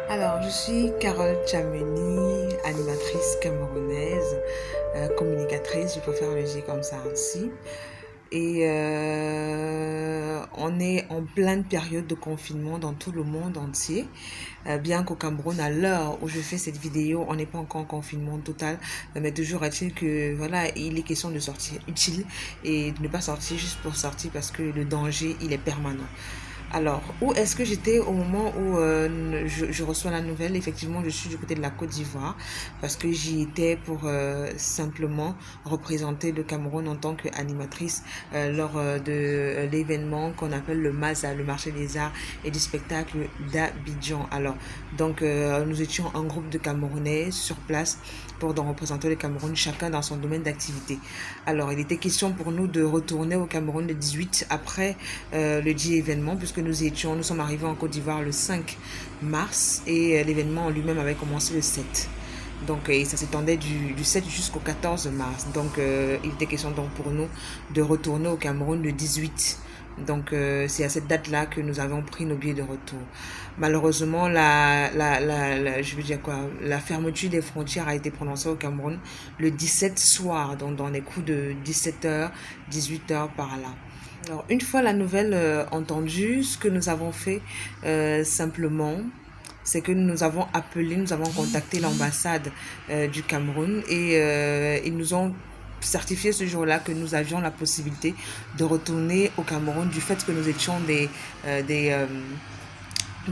Alors, je suis Carole Tchameni, animatrice camerounaise, communicatrice, je préfère le dire comme ça ainsi. Et on est en pleine période de confinement dans tout le monde entier. Bien qu'au Cameroun, à l'heure où je fais cette vidéo, on n'est pas encore en confinement total. Mais toujours est-il que, voilà, il est question de sortir utile et de ne pas sortir juste pour sortir parce que le danger, il est permanent. Alors, où est-ce que j'étais au moment où je reçois la nouvelle? Effectivement, je suis du côté de la Côte d'Ivoire parce que j'y étais pour simplement représenter le Cameroun en tant qu'animatrice lors de l'événement qu'on appelle le MASA, le marché des arts et du spectacle d'Abidjan. Alors, donc, nous étions un groupe de Camerounais sur place pour donc représenter le Cameroun, chacun dans son domaine d'activité. Alors, il était question pour nous de retourner au Cameroun le 18 après le dit événement, puisque nous sommes arrivés en Côte d'Ivoire le 5 mars et l'événement en lui-même avait commencé le 7. Donc, et ça s'étendait du 7 jusqu'au 14 mars. Donc, il était question donc pour nous de retourner au Cameroun le 18. Donc, c'est à cette date-là que nous avons pris nos billets de retour. Malheureusement, je veux dire quoi, la fermeture des frontières a été prononcée au Cameroun le 17 soir, donc dans les coups de 17h, 18h par là. Alors, une fois la nouvelle entendue, ce que nous avons fait simplement, c'est que nous avons contacté l'ambassade du Cameroun et ils nous ont certifié ce jour-là que nous avions la possibilité de retourner au Cameroun du fait que nous étions du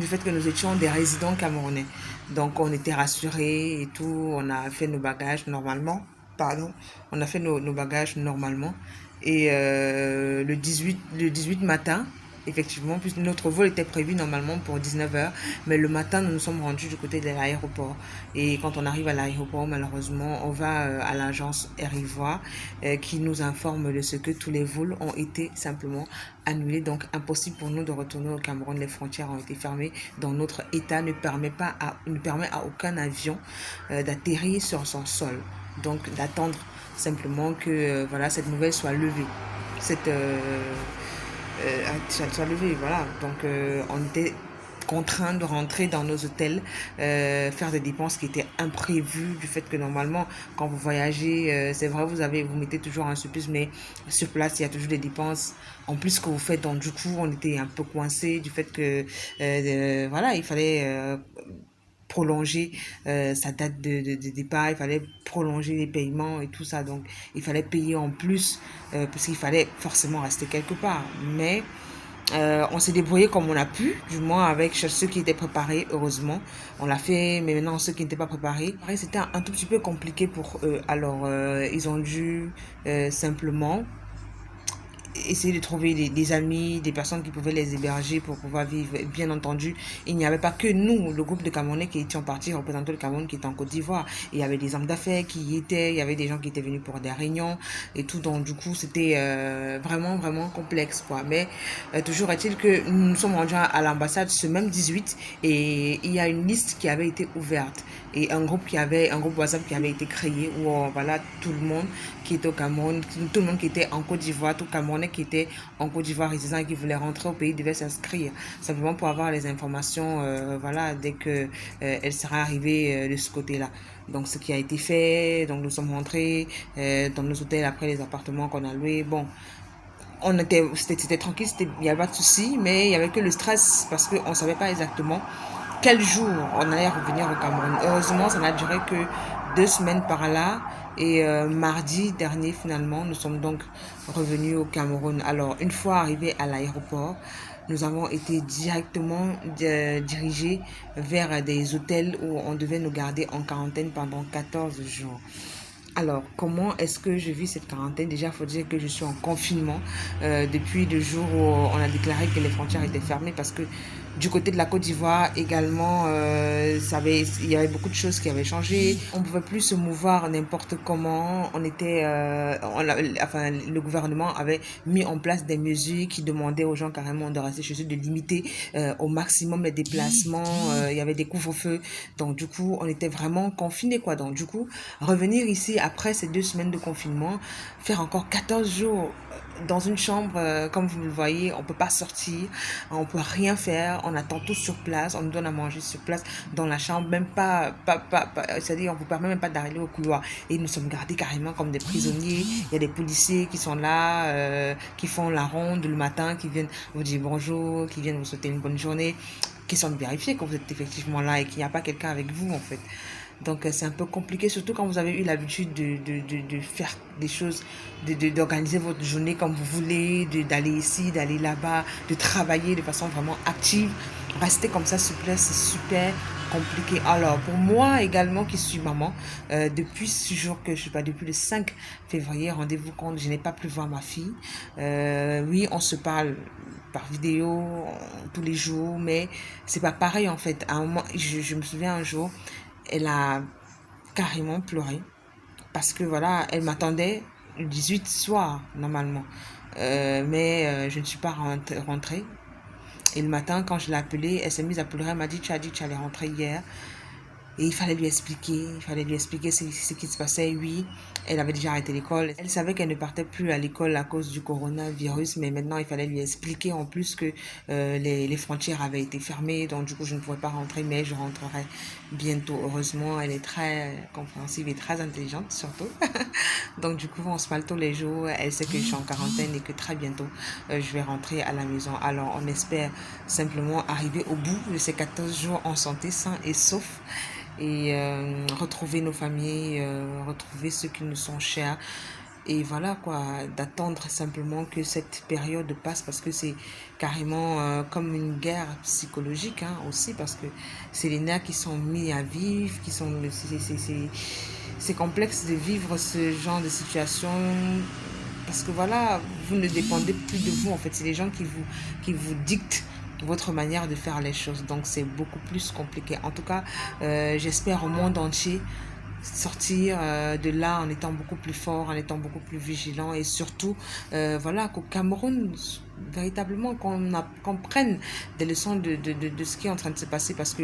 fait que nous étions des résidents camerounais. Donc on était rassurés et tout, on a fait nos bagages normalement. Pardon, on a fait nos bagages normalement. Et le 18 matin, effectivement, puisque notre vol était prévu normalement pour 19h, mais le matin, nous nous sommes rendus du côté de l'aéroport. Et quand on arrive à l'aéroport, malheureusement, on va à l'agence Air Ivoire qui nous informe de ce que tous les vols ont été simplement annulés. Donc, impossible pour nous de retourner au Cameroun. Les frontières ont été fermées. Donc, notre État ne permet à aucun avion d'atterrir sur son sol. Donc, d'attendre simplement que voilà, cette nouvelle soit levée. Cette soit levée, voilà. Donc, on était contraints de rentrer dans nos hôtels, faire des dépenses qui étaient imprévues du fait que normalement, quand vous voyagez, c'est vrai, vous mettez toujours un surplus, mais sur place, il y a toujours des dépenses en plus que vous faites. Donc, du coup, on était un peu coincés du fait que, voilà, il fallait prolonger sa date de départ, il fallait prolonger les paiements et tout ça. Donc, il fallait payer en plus parce qu'il fallait forcément rester quelque part. Mais on s'est débrouillé comme on a pu, du moins avec ceux qui étaient préparés, heureusement. On l'a fait, mais maintenant ceux qui n'étaient pas préparés, c'était un tout petit peu compliqué pour eux. Alors, ils ont dû simplement essayer de trouver des amis, des personnes qui pouvaient les héberger pour pouvoir vivre. Bien entendu, il n'y avait pas que nous, le groupe de Camerounais qui étions partis représenter le Cameroun qui était en Côte d'Ivoire. Il y avait des hommes d'affaires qui y étaient, il y avait des gens qui étaient venus pour des réunions et tout. Donc du coup, c'était vraiment, vraiment complexe, quoi. Mais toujours est-il que nous sommes rendus à l'ambassade ce même 18 et il y a une liste qui avait été ouverte et un groupe WhatsApp qui avait été créé où voilà tout le monde qui était au Cameroun, tout le monde qui était en Côte d'Ivoire, tout Camerounais qui était en Côte d'Ivoire résident et qui voulait rentrer au pays devait s'inscrire simplement pour avoir les informations voilà dès que elle sera arrivée de ce côté-là. Donc ce qui a été fait, donc nous sommes rentrés dans nos hôtels après les appartements qu'on a loués. Bon, c'était tranquille, il n'y avait pas de souci, mais il n'y avait que le stress parce qu'on ne savait pas exactement quel jour on allait revenir au Cameroun. Heureusement, ça n'a duré que 2 semaines par là. Et mardi dernier, finalement, nous sommes donc revenus au Cameroun. Alors, une fois arrivés à l'aéroport, nous avons été directement dirigés vers des hôtels où on devait nous garder en quarantaine pendant 14 jours. Alors, comment est-ce que je vis cette quarantaine? Déjà, il faut dire que je suis en confinement depuis le jour où on a déclaré que les frontières étaient fermées parce que du côté de la Côte d'Ivoire également, il y avait beaucoup de choses qui avaient changé. On ne pouvait plus se mouvoir n'importe comment. Enfin, le gouvernement avait mis en place des mesures qui demandaient aux gens carrément de rester chez eux, de limiter au maximum les déplacements. Il y avait des couvre-feux. Donc, du coup, on était vraiment confinés, quoi. Donc, du coup, revenir ici après ces 2 semaines de confinement, faire encore 14 jours dans une chambre, comme vous le voyez, on peut pas sortir, on peut rien faire, on attend tout sur place, on nous donne à manger sur place dans la chambre, même c'est-à-dire on vous permet même pas d'arriver au couloir. Et nous sommes gardés carrément comme des prisonniers. Il y a des policiers qui sont là, qui font la ronde le matin, qui viennent vous dire bonjour, qui viennent vous souhaiter une bonne journée, qui sont vérifiés que vous êtes effectivement là et qu'il n'y a pas quelqu'un avec vous en fait. Donc c'est un peu compliqué, surtout quand vous avez eu l'habitude de faire des choses, d'organiser votre journée comme vous voulez, d'aller ici, d'aller là-bas, de travailler de façon vraiment active. Rester comme ça sur place, c'est super compliqué. Alors pour moi également qui suis maman, depuis ce jour que je suis pas, depuis le 5 février, rendez-vous compte, je n'ai pas pu voir ma fille. Oui, on se parle par vidéo tous les jours, mais c'est pas pareil en fait. À un moment, je me souviens un jour, elle a carrément pleuré parce que voilà, elle m'attendait le 18 soir normalement. Mais je ne suis pas rentrée. Et le matin, quand je l'ai appelée, elle s'est mise à pleurer. Elle m'a dit, tu as dit que tu allais rentrer hier. Et il fallait lui expliquer ce qui se passait. Oui, elle avait déjà arrêté l'école. Elle savait qu'elle ne partait plus à l'école à cause du coronavirus, mais maintenant il fallait lui expliquer en plus que les frontières avaient été fermées, donc du coup je ne pouvais pas rentrer, mais je rentrerai bientôt. Heureusement, elle est très compréhensive et très intelligente surtout. Donc du coup on se parle tous les jours. Elle sait que je suis en quarantaine et que très bientôt je vais rentrer à la maison. Alors on espère simplement arriver au bout de ces 14 jours en santé, sains et saufs, et retrouver nos familles, retrouver ceux qui nous sont chers. Et voilà quoi, d'attendre simplement que cette période passe, parce que c'est carrément comme une guerre psychologique hein, aussi, parce que c'est les nerfs qui sont mis à vivre, qui sont c'est complexe de vivre ce genre de situation, parce que voilà, vous ne dépendez plus de vous en fait, c'est les gens qui vous dictent votre manière de faire les choses, donc c'est beaucoup plus compliqué. En tout cas, j'espère au monde entier sortir de là en étant beaucoup plus fort, en étant beaucoup plus vigilant, et surtout voilà, qu'au Cameroun véritablement qu'on prenne des leçons de ce qui est en train de se passer, parce que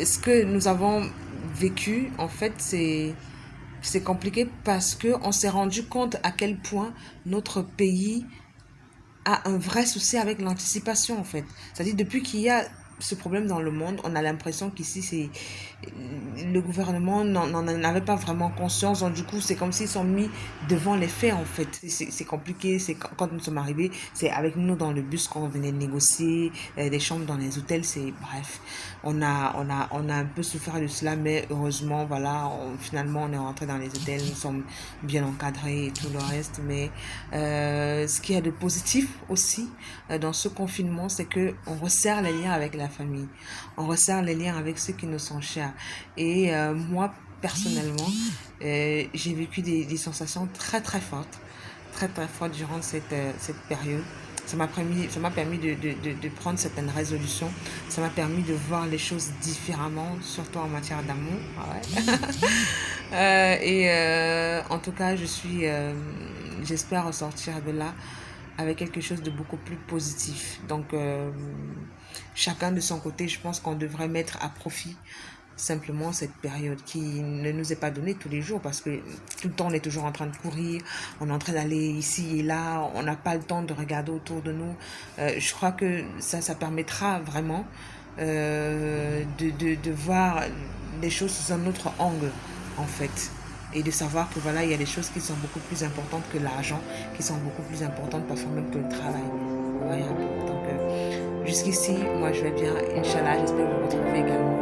ce que nous avons vécu en fait c'est compliqué, parce que on s'est rendu compte à quel point notre pays a un vrai souci avec l'anticipation en fait. C'est-à-dire depuis qu'il y a ce problème dans le monde, on a l'impression qu'ici c'est le gouvernement n'en avait pas vraiment conscience, donc du coup c'est comme s'ils sont mis devant les faits en fait. C'est compliqué, c'est quand nous sommes arrivés, c'est avec nous dans le bus qu'on venait négocier des chambres dans les hôtels, c'est bref, on a un peu souffert de cela, mais heureusement voilà, finalement on est rentré dans les hôtels, nous sommes bien encadrés et tout le reste. Mais ce qui est de positif aussi dans ce confinement, c'est que on resserre les liens avec la famille, on resserre les liens avec ceux qui nous sont chers. Et moi personnellement, j'ai vécu des sensations très très fortes durant cette période. Ça m'a permis de prendre certaines résolutions. Ça m'a permis de voir les choses différemment, surtout en matière d'amour. Ouais. En tout cas, j'espère ressortir de là avec quelque chose de beaucoup plus positif. Donc, chacun de son côté, je pense qu'on devrait mettre à profit simplement cette période qui ne nous est pas donnée tous les jours, parce que tout le temps on est toujours en train de courir, on est en train d'aller ici et là, on n'a pas le temps de regarder autour de nous. Je crois que ça permettra vraiment de voir les choses sous un autre angle en fait, et de savoir que voilà, il y a des choses qui sont beaucoup plus importantes que l'argent, qui sont beaucoup plus importantes parfois même que le travail. Ouais, donc jusqu'ici moi je vais bien, Inch'Allah, j'espère vous retrouver également